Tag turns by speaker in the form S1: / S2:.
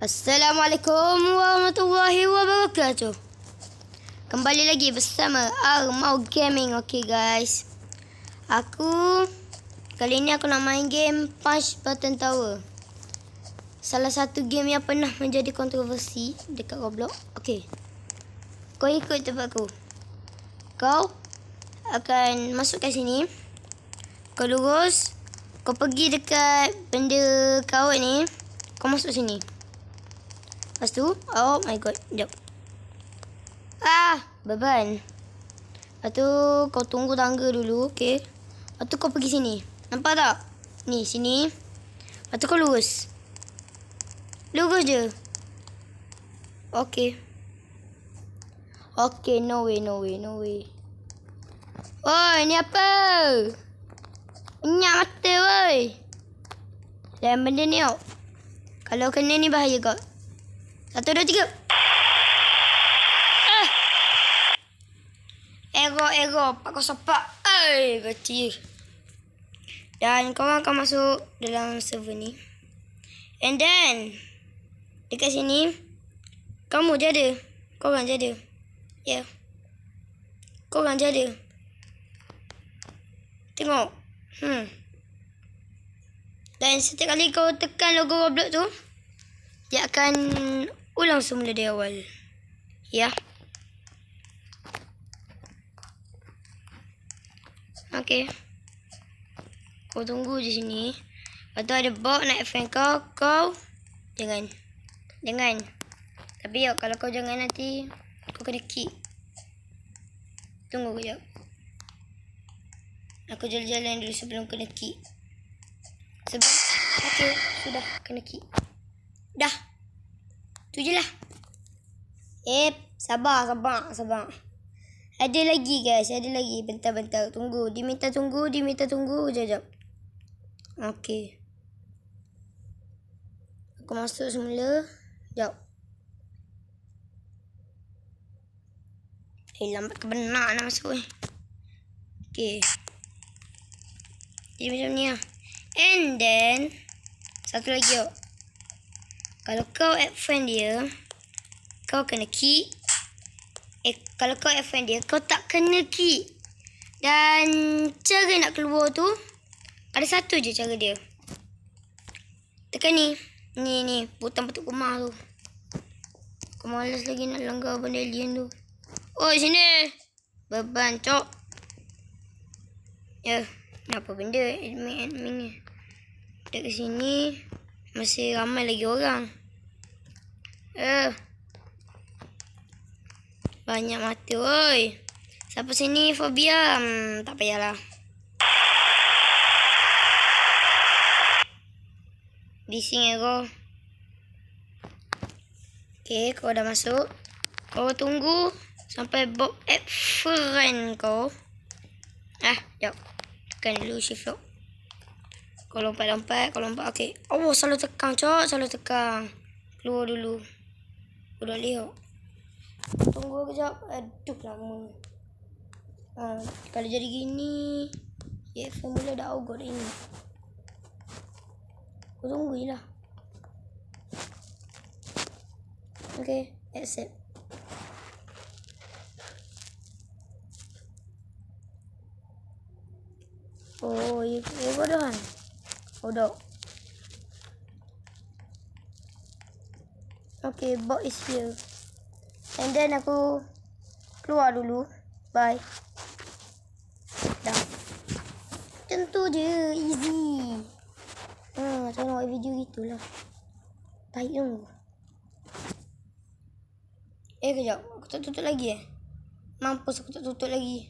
S1: Assalamualaikum warahmatullahi wabarakatuh. Kembali lagi bersama Armau Gaming. Okay guys, kali ni aku nak main game Punch Button Tower. Salah satu game yang pernah menjadi kontroversi dekat Roblox. Okay, kau ikut tempat aku. Kau akan masuk kat sini. Kau lurus. Kau pergi dekat benda kau ni. Kau masuk sini. Lepas tu, oh my god, sekejap. Beban. Lepas tu, kau tunggu tangga dulu, okay. Lepas tu, kau pergi sini. Nampak tak? Ni, sini. Lepas tu, kau lurus. Lurus je. Okay. Okay, no way. Oi, ni apa? Minyak mata, woi. Dan benda ni, tau. Kalau kena ni, bahaya kau. 1, 2, 3. Ego 404. Kecil. Dan korang akan masuk dalam server ni. And then dekat sini kamu jaga. Korang jaga. Ya. Korang jaga. Tengok. Dan setiap kali kau tekan logo Roblox tu, dia akan ulang semula dari awal. Ya. Okey. Kau tunggu di sini. Lepas tu ada bot nak fan kau. Kau jangan. Tapi ya, kalau kau jangan nanti kau kena kick. Tunggu kejap. Aku jalan-jalan dulu sebelum kena kick. Okey, sudah kena kick. Dah. Tu je lah. Sabar. Ada lagi guys, ada lagi. Bentar. Tunggu. Diminta tunggu. Sekejap. Okey. Aku masuk semula. Sekejap. Lambat ke benar nak masuk ni. Okey. Jadi macam ni lah. And then satu lagi tau. Kalau kau add friend dia, kau kena key. Kalau kau add friend dia, kau tak kena key. Dan cara nak keluar tu, ada satu je cara dia. Tekan ni. Ni. Butang petuk rumah tu. Kau malas lagi nak langgar benda alien tu. Oh, sini. Beban, cok. Ya. Ni apa benda admin ni. Dekat sini masih ramai lagi orang. Banyak mata, oi. Siapa sini fobia? Tak payahlah. Bising kau. Okay, kau dah masuk. Kau tunggu sampai Bob add friend kau. Jap. Tekan dulu shift lock. Kau lompat. Okey. Oh, selalu tekan, cok. Keluar dulu. Udah lihat. Tunggu kejap. Aduh, lama. Kalau jadi gini, formula dah augot ini. Kau tunggu je lah. Okay, accept. Oh, kau dah kan? Dah. Okay, bot is here. And then aku keluar dulu. Bye. Dah. Tentu je, easy. Tengok video gitulah. Baik tu. Kejap. Aku tak tutup lagi. Mampus aku tak tutup lagi.